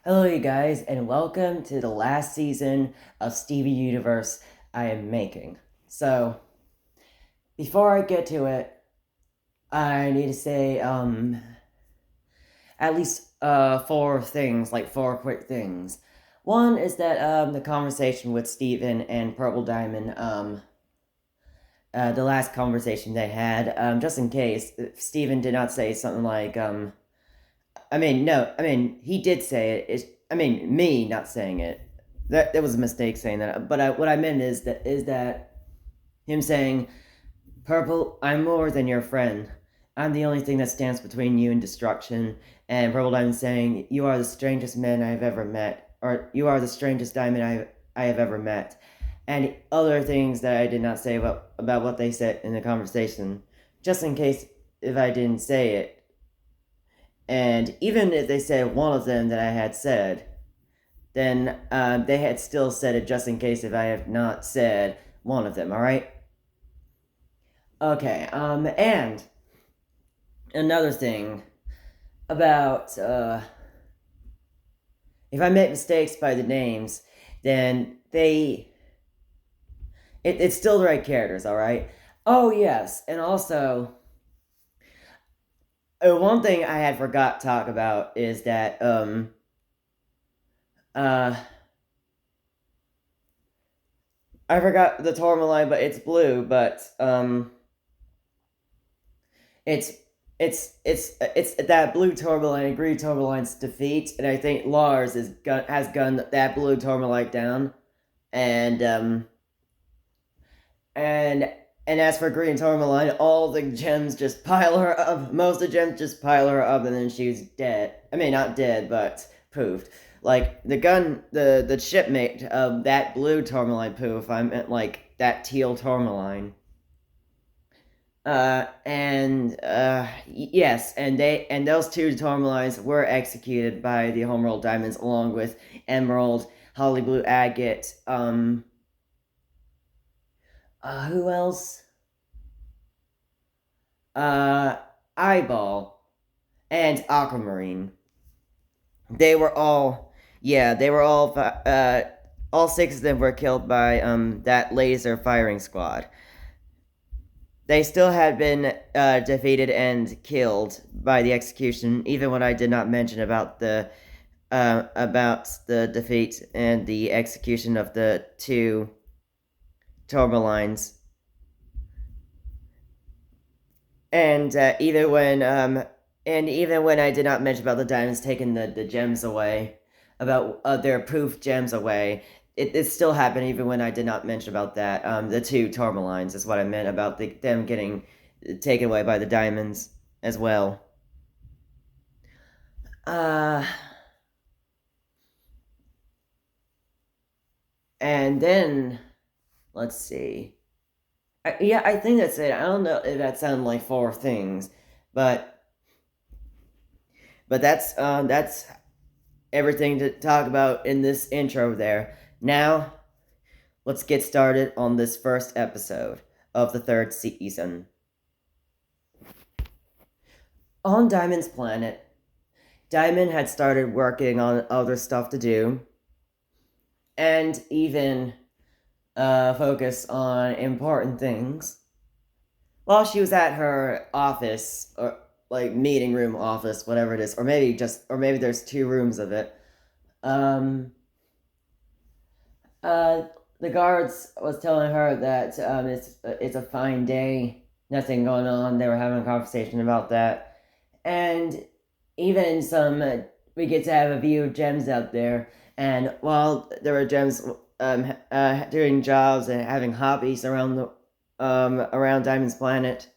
Hello, you guys, and welcome to the last season of Stevie Universe I am making. So, before I get to it, I need to say, at least, four things, like four quick things. One is that, the conversation with Steven and Purple Diamond, the last conversation they had, just in case, Steven did not say something like, no, he did say it. Me not saying it. That was a mistake saying that. But what I meant is that him saying, "Purple, I'm more than your friend. I'm the only thing that stands between you and destruction." And Purple Diamond saying, "You are the strangest man I have ever met, or you are the strangest diamond I have ever met." And other things that I did not say about what they said in the conversation, just in case if I didn't say it. And even if they said one of them that I had said, then they had still said it just in case if I have not said one of them, alright? Okay, and another thing about, if I make mistakes by the names, then it's still the right characters, alright? Oh, yes, and also, one thing I had forgot to talk about is that, uh, I forgot the tourmaline, but it's blue, but, it's it's that blue tourmaline, green tourmaline's defeat, and I think Lars has gunned that blue tourmaline down, and and and as for green tourmaline, all the gems just pile her up. Most of the gems just pile her up, and then she's dead. I mean, not dead, but poofed. Like the shipmate of that blue tourmaline poof. I meant like that teal tourmaline. Yes, and those two tourmalines were executed by the Homeworld Diamonds along with Emerald, Holly Blue Agate, who else? Uh, Eyeball and Aquamarine. They were all, yeah, they were all six of them were killed by that laser firing squad. They still had been defeated and killed by the execution, even when I did not mention about the defeat and the execution of the two Tourmalines. And even when I did not mention about the diamonds taking the gems away, about their proof gems away, it still happened even when I did not mention about that. The two Tourmalines is what I meant about them getting taken away by the diamonds as well. Uh, and then let's see. Yeah, I think that's it. I don't know if that sounded like four things, but that's everything to talk about in this intro there. Now, let's get started on this first episode of the third season. On Diamond's planet, Diamond had started working on other stuff to do, and even focus on important things while she was at her office, or like meeting room office, whatever it is, or maybe there's two rooms of it. Um, uh, the guards was telling her that it's a fine day, nothing going on. They were having a conversation about that, and even some we get to have a view of gems out there. And while there were gems doing jobs and having hobbies around Diamond's planet,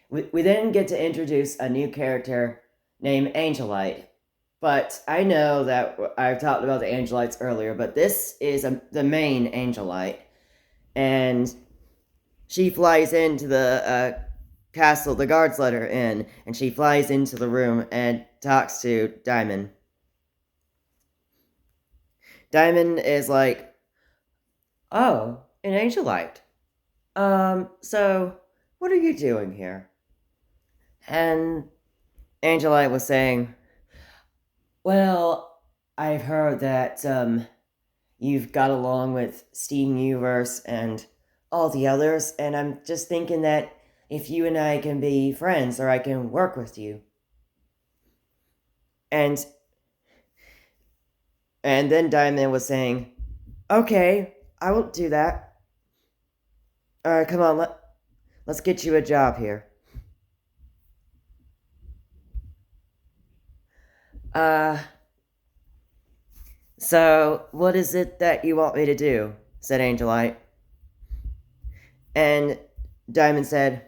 we then get to introduce a new character named Angelite. But I know that I've talked about the Angelites earlier, but this is the main Angelite. And she flies into the castle. The guards let her in, and she flies into the room and talks to Diamond. Diamond is like, "Oh, an Angelite. So what are you doing here?" And Angelite was saying, Well, I've heard that you've got along with Steven Universe and all the others, and I'm just thinking that if you and I can be friends, or I can work with you, and then Diamond was saying, "Okay, I will do that. All right, come on, let's get you a job here." Uh, so what is it that you want me to do? Said Angelite, and Diamond said,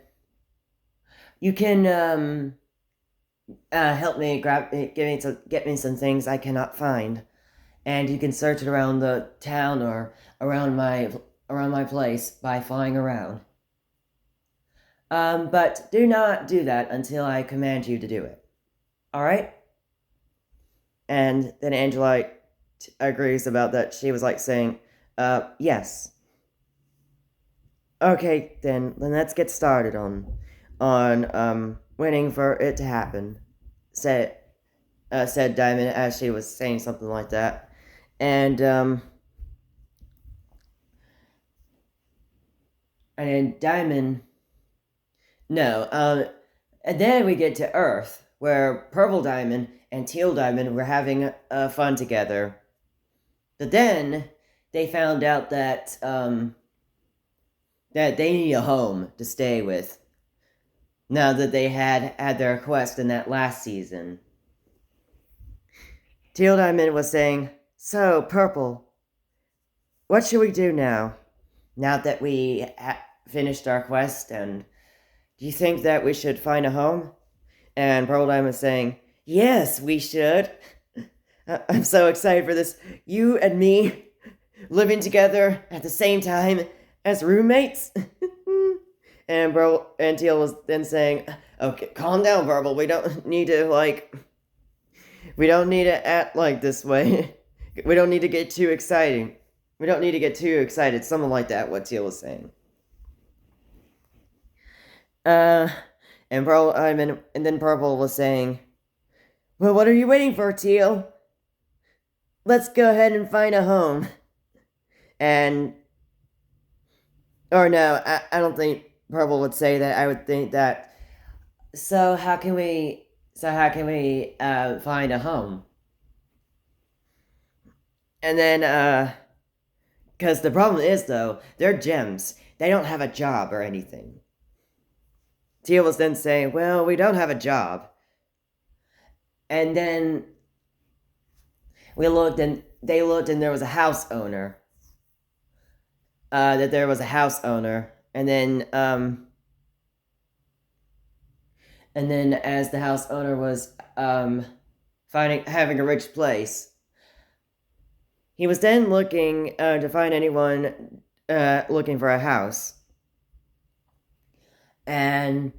"You can help me get me some things I cannot find, and you can search it around the town or around my place by flying around. But do not do that until I command you to do it. All right?" And then Angela agrees about that. She was like saying, "Yes." Okay, then let's get started on waiting for it to happen. Said said Diamond as she was saying something like that, and and Diamond no and then we get to Earth where Purple Diamond and Teal Diamond were having fun together, but then they found out that they need a home to stay with now that they had their quest in that last season. Teal Diamond was saying, "So, Purple, what should we do now? Now that we finished our quest, and do you think that we should find a home?" And Purple Diamond was saying, "Yes, we should. I'm so excited for this. You and me living together at the same time as roommates." And Teal was then saying, "Okay, calm down, Purple. We don't need to act like this way. We don't need to get too exciting. We don't need to get too excited." Something like that, what Teal was saying. Uh, and then Purple was saying, "Well, what are you waiting for, Teal? Let's go ahead and find a home." And, or no, I don't think Purple would say that. I would think that, so how can we find a home? And then, because the problem is, though, they're gems. They don't have a job or anything. Teal was then saying, "Well, we don't have a job." And then they looked, and there was a house owner. That there was a house owner. And then as the house owner was having a rich place, he was then looking to find anyone looking for a house. And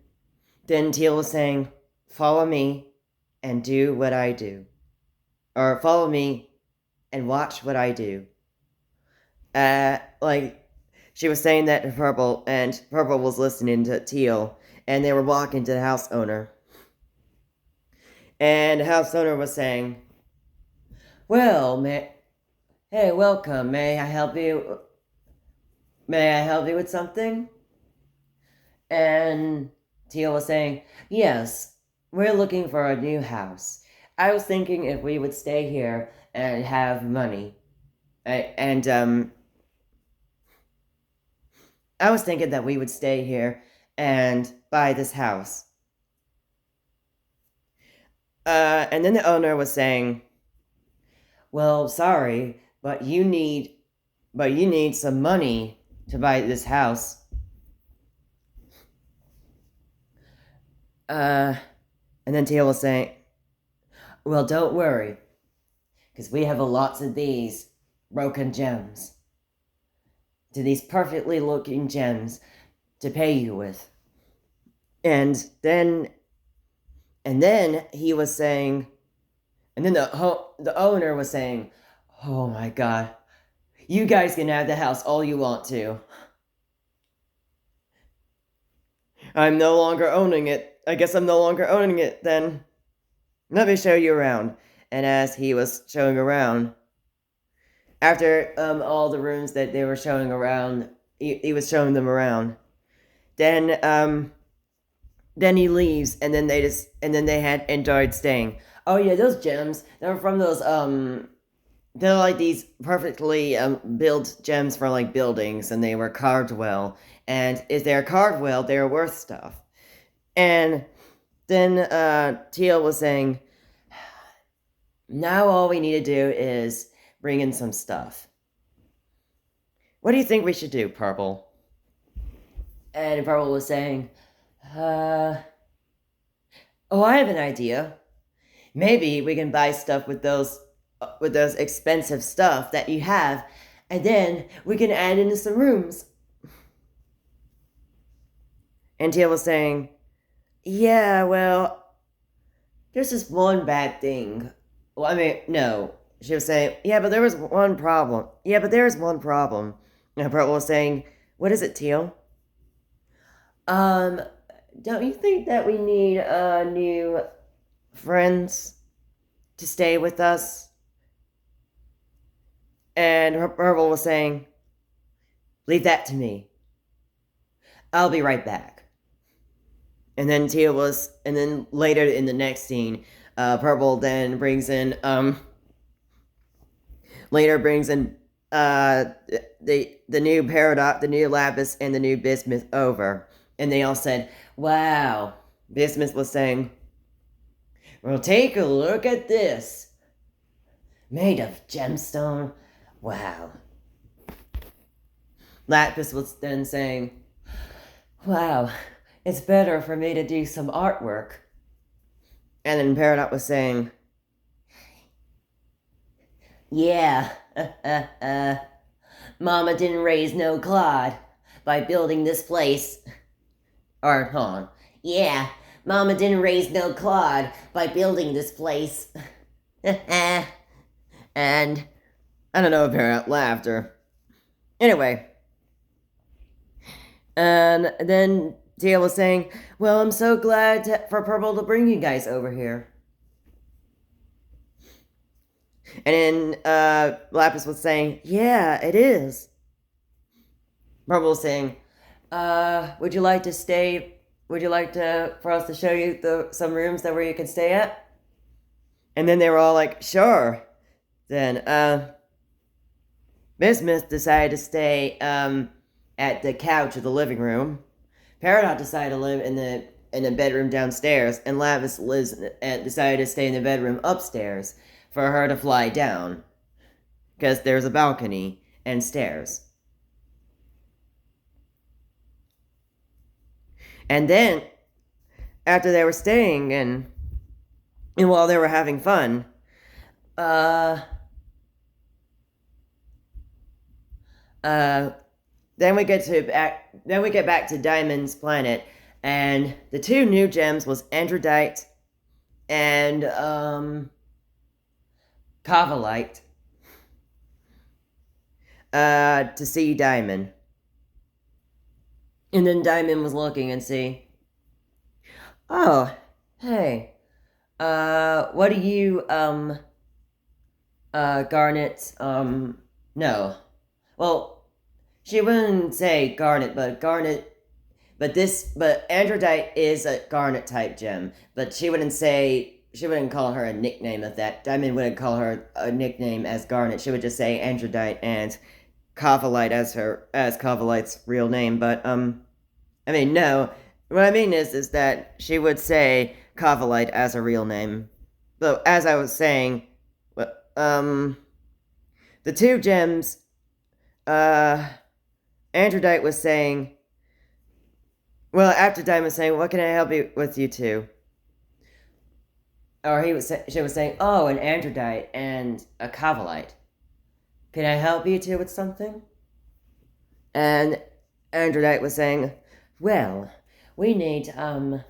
then Teal was saying, "Follow me and do what I do." Or follow me and watch what I do. Like, she was saying that to Purple, and Purple was listening to Teal, and they were walking to the house owner. And the house owner was saying, "Well, hey, welcome. May I help you? May I help you with something?" And Teal was saying, "Yes, we're looking for a new house. I was thinking if we would stay here and have money. And I was thinking that we would stay here and buy this house." And then the owner was saying, "Well, sorry, but you need some money to buy this house." And then Teal was saying, "Well, don't worry, because we have lots of these broken gems, to these perfectly looking gems to pay you with." And then he was saying, and then the owner was saying, "Oh my God, you guys can have the house all you want to. I'm no longer owning it. I guess I'm no longer owning it then. Let me show you around." And as he was showing around, after all the rooms that they were showing around, he was showing them around. Then he leaves, and then they had enjoyed staying. Oh yeah, those gems. They were from those they're like these perfectly built gems for like buildings, and they were carved well. And if they're carved well, they're worth stuff. And then Teal was saying, now all we need to do is bring in some stuff. What do you think we should do, Purple? And Purple was saying, oh, I have an idea. Maybe we can buy stuff with those expensive stuff that you have, and then we can add into some rooms. And Teal was saying, yeah, well, there's just one bad thing. Well, I mean, no. She was saying, yeah, but there was one problem. Yeah, but there's one problem. And Purple was saying, what is it, Teal? Um, don't you think that we need new friends to stay with us? And Purple was saying, leave that to me. I'll be right back. And then and then later in the next scene, Purple then later brings in the new Paradox, the new Lapis, and the new Bismuth over, and they all said, "Wow!" Bismuth was saying, "Well, take a look at this, made of gemstone. Wow." Lapis was then saying, "Wow, it's better for me to do some artwork." And then Paradox was saying, yeah, Mama didn't raise no clod by building this place. Or, hold on. Yeah, Mama didn't raise no clod by building this place. And I don't know if Paradox laughed or... Anyway. And then Teal was saying, well, I'm so glad for Purple to bring you guys over here. And then Lapis was saying, yeah, it is. Purple was saying, would you like to stay? Would you like for us to show you some rooms where you can stay at? And then they were all like, sure. Then Bismuth decided to stay at the couch of the living room. Paradox decided to live in the bedroom downstairs, and Lapis decided to stay in the bedroom upstairs for her to fly down, because there's a balcony and stairs. And then, after they were staying and while they were having fun, then we get back to Diamond's planet, and the two new gems was Androdite and Kavalite to see Diamond. And then Diamond was looking and see, oh, hey, what do you, Garnet, no. Well, she wouldn't say Garnet, but Androdite is a Garnet type gem, but she wouldn't call her a nickname of that. Diamond wouldn't call her a nickname as Garnet. She would just say Androdite and Kavalite as Kavalite's real name. But I mean, no. What I mean is that she would say Kavalite as a real name. But as I was saying, the two gems, Androdite was saying, well, after Diamond was saying, what can I help you with, you two? Or she was saying, oh, an Androdite and a Kavalite. Can I help you two with something? And Androdite was saying, well, we need to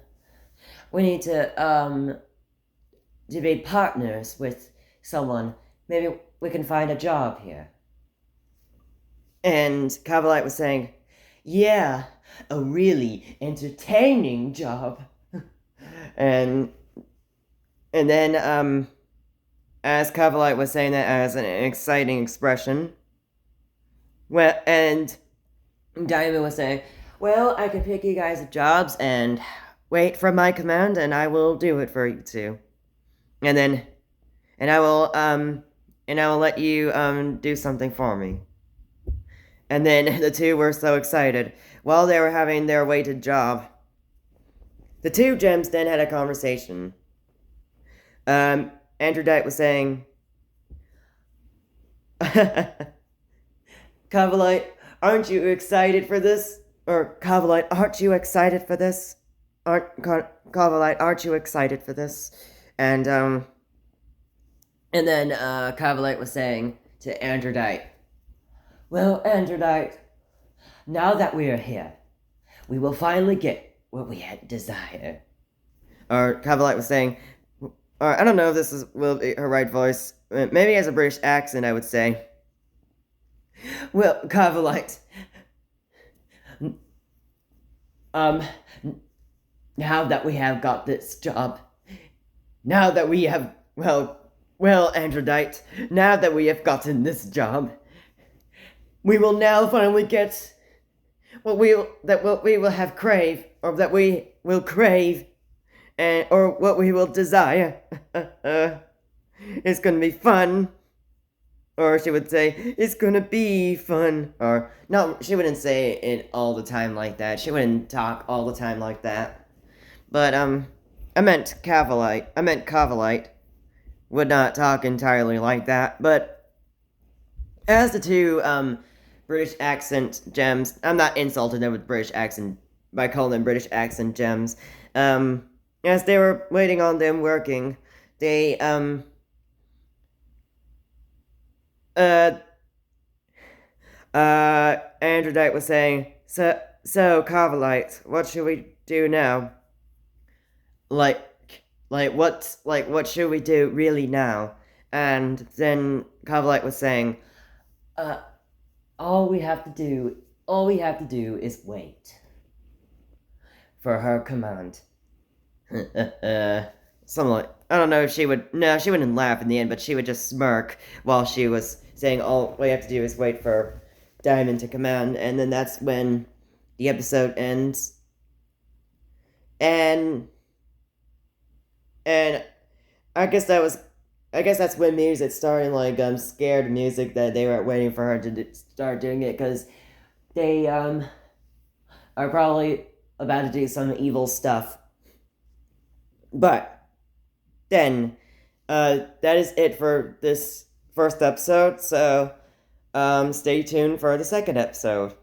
be partners with someone. Maybe we can find a job here. And Kavalite was saying, yeah, a really entertaining job. and then as Cavalite was saying that as an exciting expression. Well, and Diamond was saying, well, I can pick you guys jobs and wait for my command, and I will do it for you two. And then, and I will let you, do something for me. And then the two were so excited. While they were having their waited job, the two gems then had a conversation. Andrew Dyke was saying, Cavalite, aren't you excited for this? Or Cavalite, aren't you excited for this? Cavalite, aren't you excited for this? And then Cavalite was saying to Andrew Dyke, well, Andrew Dyke, now that we are here, we will finally get what we had desired. Or Cavalite was saying, or I don't know if this will be her right voice. Maybe as a British accent, I would say. Well, Cavalite, now that we have got this job, now that we have, well, Androdite, now that we have gotten this job, we will now finally get what we will have crave, or that we will crave, or what we will desire. It's gonna be fun. Or she would say, it's gonna be fun. Or, no, she wouldn't say it all the time like that. She wouldn't talk all the time like that. But, I meant Cavalite. Would not talk entirely like that. But, as the two, British accent gems, I'm not insulting them with British accent by calling them British accent gems. As they were waiting on them working, they, Andrew Dyke was saying, so, Cavalite, what should we do now? Like, what should we do really now? And then Cavalite was saying, all we have to do is wait for her command. Something like, I don't know if she wouldn't laugh in the end, but she would just smirk while she was saying all we have to do is wait for Diamond to command, and then that's when the episode ends. And I guess that's when music started, like, scared music that they were waiting for her to start doing it, because they, are probably about to do some evil stuff. But, then, that is it for this first episode, so, stay tuned for the second episode.